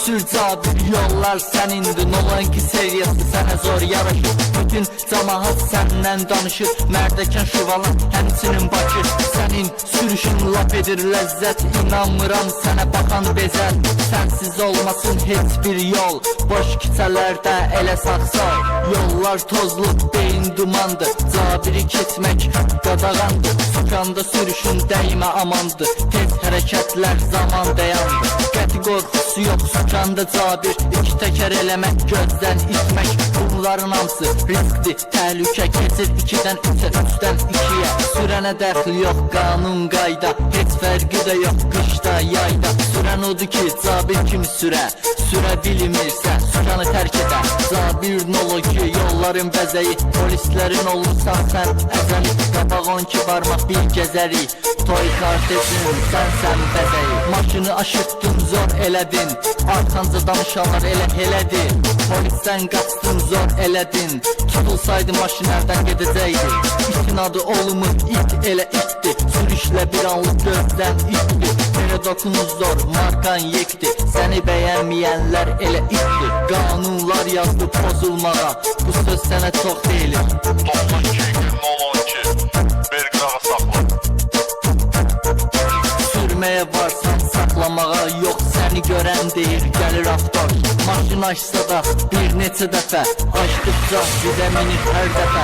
Sür Cabir yollar sənindir, Nolan ki seriyası sənə zor yaraşır. Bütün camaat səndən danışır, Mərdəkən Şuvalan həmçinin Bakı. Sənin sürüşün laf edir ləzzət, İnanmıram sənə baxan bezər. Sənsiz olmasın heç bir yol, boş küçələrdə elə sağsal. Yollar tozlu, beyin dumandır, Cabiri keçmək qadağandır. Sükanda sürüşün dəymə amandır, tez hərəkətlər zaman dayandı. Qəti qorxusu yox sükanda Cabir, İki təkər eləmək, gözdən itmək. Bunların hamısı riskdir, təhlükə keçir 2-dən 3-ə, 3-dən 2-yə. Sürənə dəxil yox, qanun qayda, heç fərqi də yox qışda, yayda. Sürən odur ki, Cabir kimi sürə, sürə bilmirsə, sükanı tərk edə. Cabir nolu ki, yolların bəzəyi, polislərin olursan sən əzəli. Qabaq 12 barmaq bir gəzəri, toy kartejin sənsən bəzəyi. Maşını aşırtdın, zor elədin, arxanca danışanlar elə elədi. Polisdən qaçdın, zor elədin, tutulsaydı maşın ərdən gedəcəkdi. İtin adı olmur, it elə itdi, sürüşlə bir anlıq gözdən itdi. Belə dokunuz zor, markan yekdi, səni bəyənməyənlər elə itdi. Qanunlar yazdı pozulmağa, bu söz sənə çox deyilir. 92-12 Belqrağa saxla. Sürməyə varsan saxlamağa, yox səni görən deyir gəlir avtor. Maşın açsa da bir neçə dəfə, açdıqca bizə minir hər dəfə.